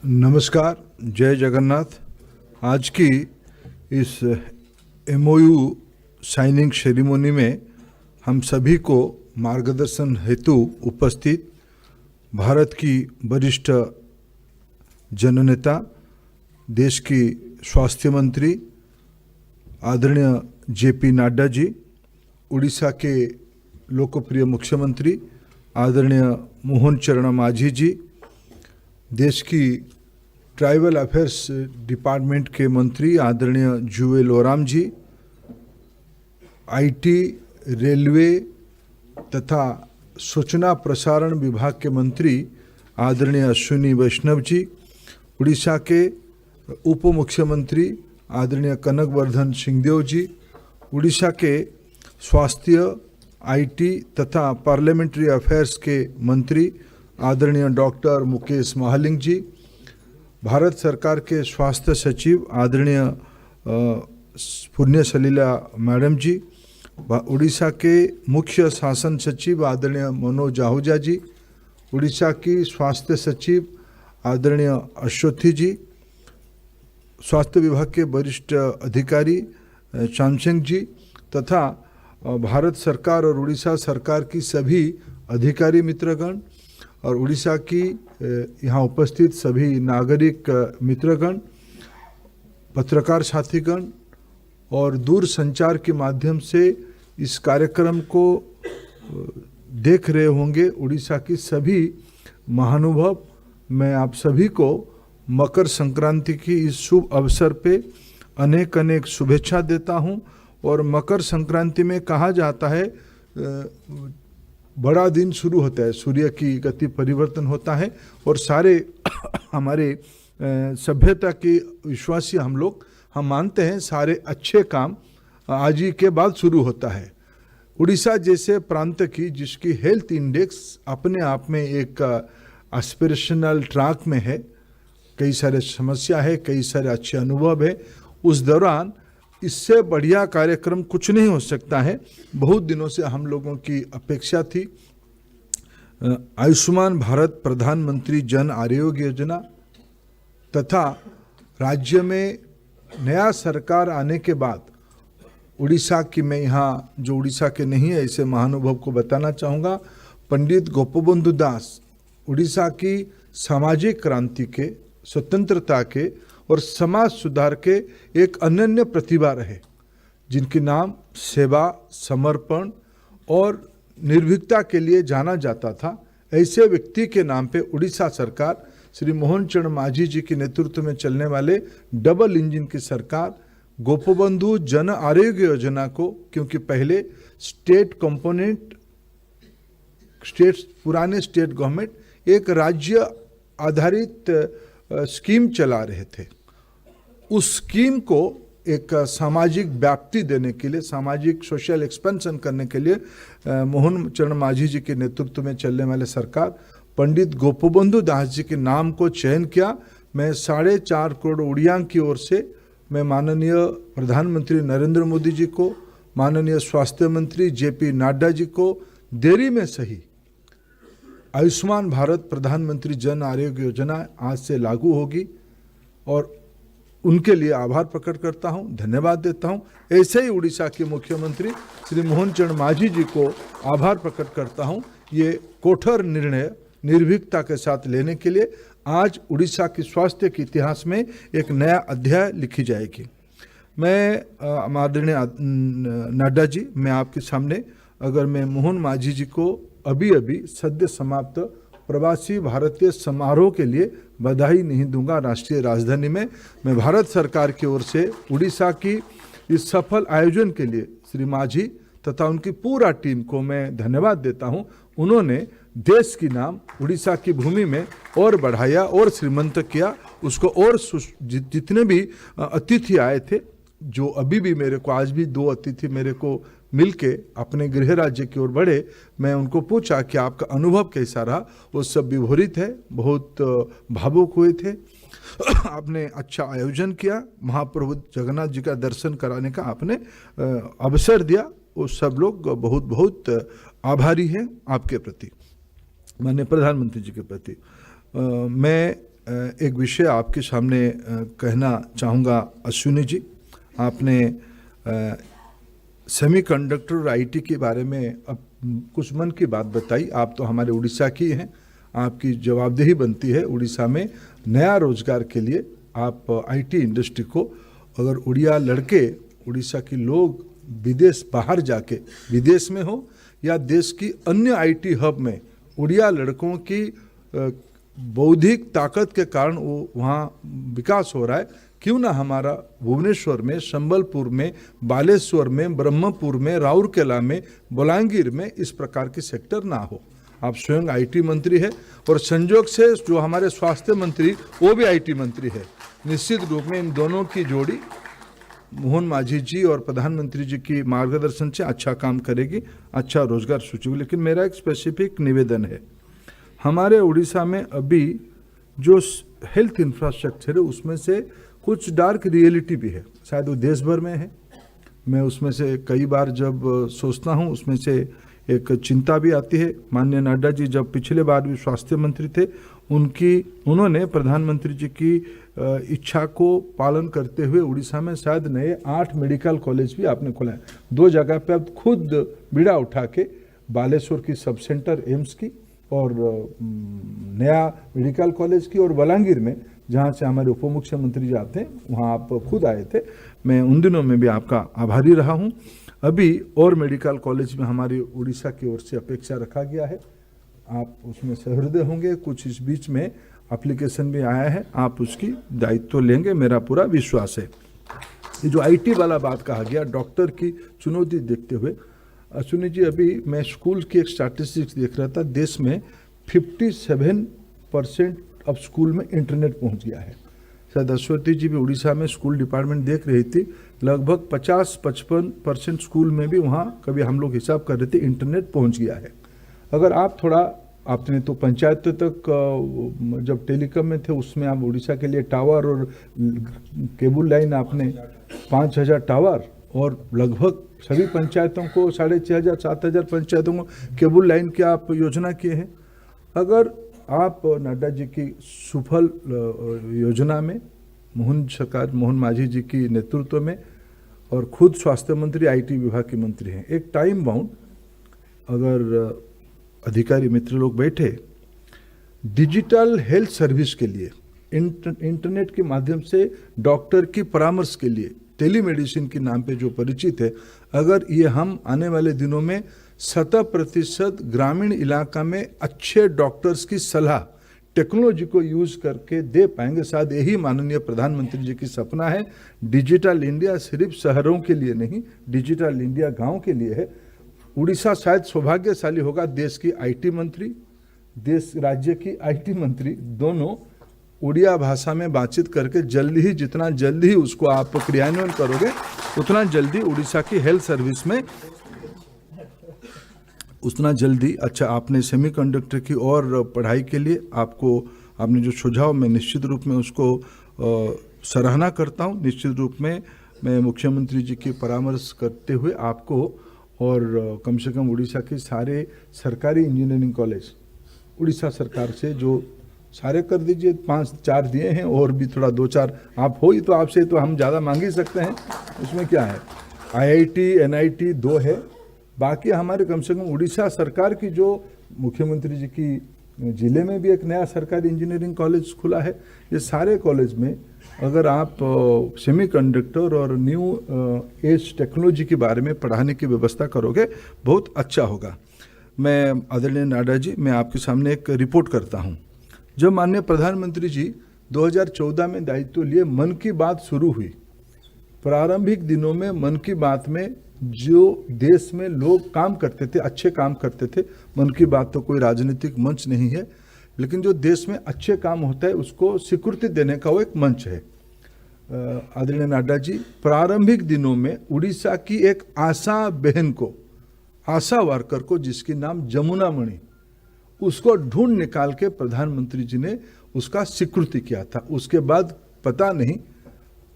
नमस्कार, जय जगन्नाथ। आज की इस एमओयू साइनिंग सेरेमनी में हम सभी को मार्गदर्शन हेतु उपस्थित भारत की वरिष्ठ जननेता, देश की स्वास्थ्य मंत्री आदरणीय जेपी नड्डा जी, उड़ीसा के लोकप्रिय मुख्यमंत्री आदरणीय मोहन चरण मांझी जी, देश की ट्राइबल अफेयर्स डिपार्टमेंट के मंत्री आदरणीय जुएल ओराम जी, आईटी, रेलवे तथा सूचना प्रसारण विभाग के मंत्री आदरणीय अश्विनी वैष्णव जी, उड़ीसा के उप मुख्यमंत्री आदरणीय कनकवर्धन सिंहदेव जी, उड़ीसा के स्वास्थ्य, आईटी तथा पार्लियामेंट्री अफेयर्स के मंत्री आदरणीय डॉक्टर मुकेश महालिंग जी, भारत सरकार के स्वास्थ्य सचिव आदरणीय पुण्य सलीला मैडम जी, उड़ीसा के मुख्य शासन सचिव आदरणीय मनोज आहूजा जी, उड़ीसा की स्वास्थ्य सचिव आदरणीय अश्वथी जी, स्वास्थ्य विभाग के वरिष्ठ अधिकारी चांगसेंग जी तथा भारत सरकार और उड़ीसा सरकार की सभी अधिकारी मित्रगण और उड़ीसा की यहाँ उपस्थित सभी नागरिक मित्रगण, पत्रकार साथीगण और दूर संचार के माध्यम से इस कार्यक्रम को देख रहे होंगे उड़ीसा की सभी महानुभाव, मैं आप सभी को मकर संक्रांति की इस शुभ अवसर पे अनेक अनेक शुभेच्छा देता हूँ। और मकर संक्रांति में कहा जाता है बड़ा दिन शुरू होता है, सूर्य की गति परिवर्तन होता है और सारे हमारे सभ्यता के विश्वासी हम मानते हैं सारे अच्छे काम आज ही के बाद शुरू होता है। उड़ीसा जैसे प्रांत की जिसकी हेल्थ इंडेक्स अपने आप में एक एस्पिरेशनल ट्रैक में है, कई सारे समस्या है, कई सारे अच्छे अनुभव है, उस दौरान इससे बढ़िया कार्यक्रम कुछ नहीं हो सकता है। बहुत दिनों से हम लोगों की अपेक्षा थी आयुष्मान भारत प्रधानमंत्री जन आरोग्य योजना तथा राज्य में नया सरकार आने के बाद उड़ीसा की, मैं यहाँ जो उड़ीसा के नहीं है ऐसे महानुभव को बताना चाहूँगा, पंडित गोपबंधु दास उड़ीसा की सामाजिक क्रांति के, स्वतंत्रता के और समाज सुधार के एक अनन्य प्रतिभा रहे, जिनके नाम सेवा, समर्पण और निर्भीकता के लिए जाना जाता था। ऐसे व्यक्ति के नाम पे उड़ीसा सरकार श्री मोहन चरण मांझी जी के नेतृत्व में चलने वाले डबल इंजन की सरकार गोपबंधु जन आरोग्य योजना को, क्योंकि पहले स्टेट कंपोनेंट, पुराने स्टेट गवर्नमेंट एक राज्य आधारित स्कीम चला रहे थे, उस स्कीम को एक सामाजिक व्याप्ति देने के लिए, सामाजिक सोशल एक्सपेंशन करने के लिए मोहन चरण मांझी जी के नेतृत्व में चलने वाले सरकार पंडित गोपबंधु दास जी के नाम को चयन किया। मैं 4.5 करोड़ उड़िया की ओर से मैं माननीय प्रधानमंत्री नरेंद्र मोदी जी को, माननीय स्वास्थ्य मंत्री जेपी नड्डा जी को देरी में सही आयुष्मान भारत प्रधानमंत्री जन आरोग्य योजना आज से लागू होगी और उनके लिए आभार प्रकट करता हूं, धन्यवाद देता हूं। ऐसे ही उड़ीसा के मुख्यमंत्री श्री मोहन चरण मांझी जी को आभार प्रकट करता हूं। ये कठोर निर्णय निर्भीकता के साथ लेने के लिए आज उड़ीसा के स्वास्थ्य के इतिहास में एक नया अध्याय लिखी जाएगी। मैं आदरणीय नड्डा जी, मैं आपके सामने अगर मैं मोहन मांझी जी को अभी सद्य समाप्त प्रवासी भारतीय समारोह के लिए बधाई नहीं दूंगा राष्ट्रीय राजधानी में। मैं भारत सरकार की ओर से उड़ीसा की इस सफल आयोजन के लिए श्री मांझी तथा उनकी पूरा टीम को मैं धन्यवाद देता हूं। उन्होंने देश की नाम उड़ीसा की भूमि में और बढ़ाया और श्रीमंत किया उसको, और जितने भी अतिथि आए थे, जो अभी भी मेरे को, आज भी 2 अतिथि मेरे को मिलके अपने गृह राज्य की ओर बढ़े, मैं उनको पूछा कि आपका अनुभव कैसा रहा, वो सब विभोरित है, बहुत भावुक हुए थे। आपने अच्छा आयोजन किया, महाप्रभु जगन्नाथ जी का दर्शन कराने का आपने अवसर दिया, वो सब लोग बहुत बहुत आभारी हैं आपके प्रति, माननीय प्रधानमंत्री जी के प्रति। मैं एक विषय आपके सामने कहना चाहूँगा। अश्विनी जी, आपने सेमीकंडक्टर और आईटी के बारे में अब कुछ मन की बात बताई। आप तो हमारे उड़ीसा की हैं, आपकी जवाबदेही बनती है उड़ीसा में नया रोजगार के लिए। आप आईटी इंडस्ट्री को, अगर उड़िया लड़के, उड़ीसा के लोग विदेश बाहर जाके, विदेश में हो या देश की अन्य आईटी हब में, उड़िया लड़कों की बौद्धिक ताकत के कारण वो वहाँ विकास हो रहा है। क्यों ना हमारा भुवनेश्वर में, संबलपुर में, बालेश्वर में, ब्रह्मपुर में, राउरकेला में, बलांगीर में इस प्रकार की सेक्टर ना हो। आप स्वयं आईटी मंत्री है और संजोग से जो हमारे स्वास्थ्य मंत्री वो भी आईटी मंत्री है। निश्चित रूप में इन दोनों की जोड़ी मोहन मांझी जी और प्रधानमंत्री जी की मार्गदर्शन से अच्छा काम करेगी, अच्छा रोजगार सूची। लेकिन मेरा एक स्पेसिफिक निवेदन है, हमारे उड़ीसा में अभी जो हेल्थ इंफ्रास्ट्रक्चर है उसमें से कुछ डार्क रियलिटी भी है, शायद वो देश भर में है। मैं उसमें से कई बार जब सोचता हूँ उसमें से एक चिंता भी आती है। माननीय नड्डा जी जब पिछले बार भी स्वास्थ्य मंत्री थे, उन्होंने प्रधानमंत्री जी की इच्छा को पालन करते हुए उड़ीसा में शायद नए 8 मेडिकल कॉलेज भी आपने खोला है। 2 जगह पे अब खुद बीड़ा उठा के, बालेश्वर की सब सेंटर एम्स की और नया मेडिकल कॉलेज की, और बलांगीर में जहाँ से हमारे उप मुख्यमंत्री जी आते हैं वहाँ आप खुद आए थे। मैं उन दिनों में भी आपका आभारी रहा हूँ। अभी और मेडिकल कॉलेज में हमारी उड़ीसा की ओर से अपेक्षा रखा गया है, आप उसमें सहृदय होंगे। कुछ इस बीच में एप्लीकेशन भी आया है, आप उसकी दायित्व लेंगे, मेरा पूरा विश्वास है। ये जो आईटी वाला बात कहा गया, डॉक्टर की चुनौती देखते हुए, अश्विनी जी अभी मैं स्कूल की एक स्टैटिस्टिक्स देख रहा था, देश में 57% अब स्कूल में इंटरनेट पहुंच गया है। शायद अश्वती जी भी उड़ीसा में स्कूल डिपार्टमेंट देख रही थी, लगभग 50-55% स्कूल में भी वहाँ कभी हम लोग हिसाब कर रहे थे इंटरनेट पहुँच गया है। अगर आप थोड़ा, आपने तो पंचायत तक जब टेलीकॉम में थे उसमें आप उड़ीसा के लिए टावर और केबल लाइन, आपने 5000 टावर और लगभग सभी पंचायतों को 6500-7000 पंचायतों को केबल लाइन की आप योजना किए हैं। अगर आप नड्डा जी की सुफल योजना में, मोहन मांझी जी की नेतृत्व में, और खुद स्वास्थ्य मंत्री आईटी विभाग के मंत्री हैं, एक टाइम बाउंड अगर अधिकारी मित्र लोग बैठे डिजिटल हेल्थ सर्विस के लिए, इंटरनेट के माध्यम से डॉक्टर की परामर्श के लिए, टेलीमेडिसिन के नाम पे जो परिचित है, अगर ये हम आने वाले दिनों में 100% ग्रामीण इलाका में अच्छे डॉक्टर्स की सलाह टेक्नोलॉजी को यूज करके दे पाएंगे, शायद यही माननीय प्रधानमंत्री जी की सपना है। डिजिटल इंडिया सिर्फ शहरों के लिए नहीं, डिजिटल इंडिया गांव के लिए है। उड़ीसा शायद सौभाग्यशाली होगा, देश की आईटी मंत्री, देश राज्य की आईटी मंत्री दोनों उड़िया भाषा में बातचीत करके जल्दी ही, जितना जल्दी उसको आप क्रियान्वयन करोगे उतना जल्दी उड़ीसा की हेल्थ सर्विस में, उतना जल्दी अच्छा। आपने सेमीकंडक्टर की और पढ़ाई के लिए आपने जो सुझाव, मैं निश्चित रूप में उसको सराहना करता हूँ। निश्चित रूप में मैं मुख्यमंत्री जी की परामर्श करते हुए आपको और कम से कम उड़ीसा के सारे सरकारी इंजीनियरिंग कॉलेज उड़ीसा सरकार से जो सारे कर दीजिए, 5-4 दिए हैं और भी थोड़ा 2-4 आप हो ही, तो आपसे तो हम ज़्यादा मांग ही सकते हैं, उसमें क्या है। आईआईटी एनआईटी 2 है, बाकी हमारे कम से कम उड़ीसा सरकार की जो मुख्यमंत्री जी की जिले में भी एक नया सरकारी इंजीनियरिंग कॉलेज खुला है। ये सारे कॉलेज में अगर आप सेमीकंडक्टर और न्यू एज टेक्नोलॉजी के बारे में पढ़ाने की व्यवस्था करोगे, बहुत अच्छा होगा। मैं आदरणीय नाडा जी, मैं आपके सामने एक रिपोर्ट करता हूँ। जब माननीय प्रधानमंत्री जी 2014 में दायित्व लिए, मन की बात शुरू हुई। प्रारंभिक दिनों में मन की बात में जो देश में लोग काम करते थे, अच्छे काम करते थे, मन की बात तो कोई राजनीतिक मंच नहीं है, लेकिन जो देश में अच्छे काम होता है उसको स्वीकृति देने का वो एक मंच है। आदरणीय नड्डा जी, प्रारंभिक दिनों में उड़ीसा की एक आशा बहन को, आशा वर्कर को, जिसकी नाम जमुना मणि, उसको ढूंढ निकाल के प्रधानमंत्री जी ने उसका स्वीकृति किया था। उसके बाद पता नहीं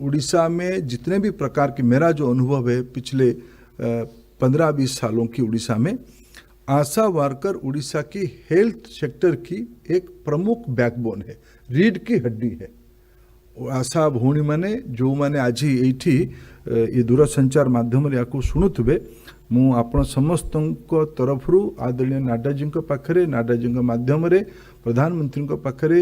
उड़ीसा में जितने भी प्रकार के, मेरा जो अनुभव है पिछले 15-20 सालों की उड़ीसा में, आशा वर्कर उड़ीसा की हेल्थ सेक्टर की एक प्रमुख बैकबोन है, रीढ़ की हड्डी है। आशा भौणी मैंने जो मैंने आज ये ये दूरसंचार माध्यम या शुणुवे मु आपण समस्त तरफ आदरणीय नाड्डाजी पाखरे नाड्डाजी माध्यम प्रधानमंत्री पाखरे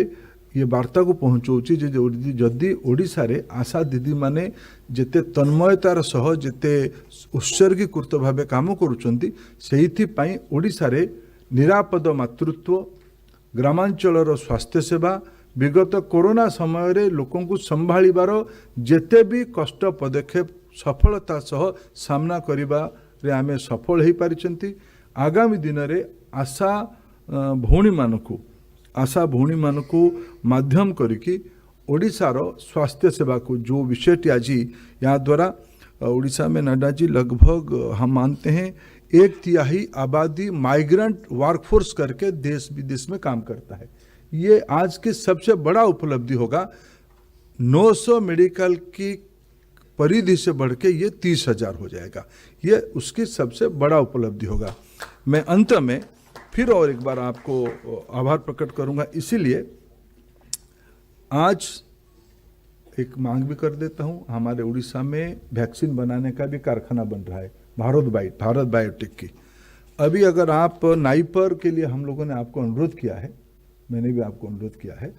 ये वार्ता को पहुँचाऊँगी जदि ओडिशा रे आशा दीदी माने जेते तन्मयतार सह जेते उत्सर्गीकृत भाव काम करुँच ओडिशा रे निरापद मातृत्व ग्रामांचलर स्वास्थ्य सेवा विगत कोरोना समय रे लोकों को संभाळिबार जेते भी कष्ट पदक्षेप सफलता सह सामना करिबा रे आमे सफल हो पारिछंती। आगामी दिन रे आशा भौणी मानकु माध्यम करिकी ओडिशार स्वास्थ्य सेवा को जो विषयटी आज यहाँ द्वारा ओडिशा में नड्डा जी लगभग हम मानते हैं 1/3 आबादी माइग्रेंट वर्कफोर्स करके देश विदेश में काम करता है। ये आज की सबसे बड़ा उपलब्धि होगा। 900 मेडिकल की परिधि से बढ़ के ये 30,000 हो जाएगा, ये उसकी सबसे बड़ा उपलब्धि होगा। मैं अंत में फिर और एक बार आपको आभार प्रकट करूंगा, इसीलिए आज एक मांग भी कर देता हूं, हमारे उड़ीसा में वैक्सीन बनाने का भी कारखाना बन रहा है भारत बायोटेक की। अभी अगर आप नाइपर के लिए हम लोगों ने आपको अनुरोध किया है, मैंने भी आपको अनुरोध किया है,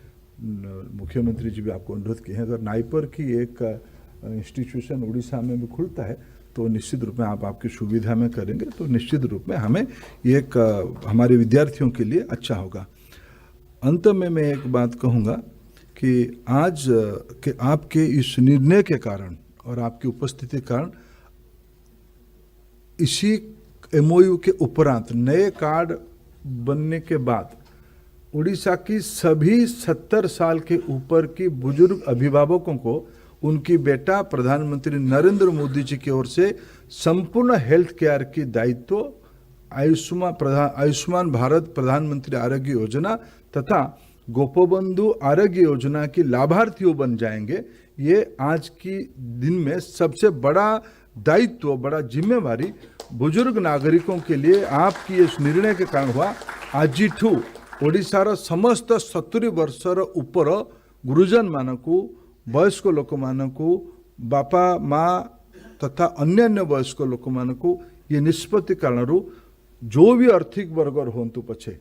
मुख्यमंत्री जी भी आपको अनुरोध किए हैं, अगर नाइपर की एक इंस्टीट्यूशन उड़ीसा में भी खुलता है तो निश्चित रूप में आप आपकी सुविधा में करेंगे तो निश्चित रूप में हमें एक हमारे विद्यार्थियों के लिए अच्छा होगा। अंत में मैं एक बात कहूँगा कि आज के आपके इस निर्णय के कारण और आपकी उपस्थिति के कारण इसी MOU के उपरांत नए कार्ड बनने के बाद उड़ीसा की सभी 70 साल के ऊपर की बुजुर्ग अभिभावकों को उनकी बेटा प्रधानमंत्री नरेंद्र मोदी जी की ओर से संपूर्ण हेल्थ केयर की दायित्व आयुष्मान भारत प्रधानमंत्री आरोग्य योजना तथा गोपबंधु आरोग्य योजना की लाभार्थियों बन जाएंगे। ये आज की दिन में सबसे बड़ा दायित्व, बड़ा जिम्मेवारी बुजुर्ग नागरिकों के लिए आपकी इस निर्णय के कारण हुआ। आज ओडिशार समस्त 70 वर्षर ऊपर गुरुजन मानकू वयस्क लोक मानकू बापा माँ तथा अन्य वयस्क लोक मानकू ये निष्पत्ति कारण जो भी आर्थिक वर्गर होंतु पछे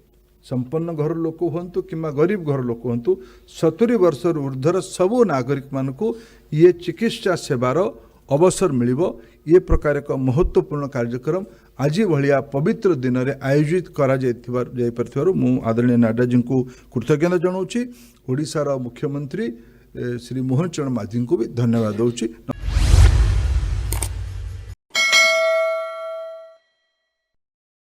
संपन्न घर लोक होंतु कि गरीब घर लोक होंतु 70 वर्ष ऊर्ध्वर सबू नागरिक मानकू ये चिकित्सा सेवार अवसर मिलिबो। ये प्रकार एक महत्वपूर्ण कार्यक्रम आज भाया पवित्र दिन में आयोजित करा जाइथिबारु मु आदरणीय नाड्डा जी को कृतज्ञता जनाऊँगी। ओडिशार मुख्यमंत्री श्री मोहन चरण माझी को भी धन्यवाद दूची।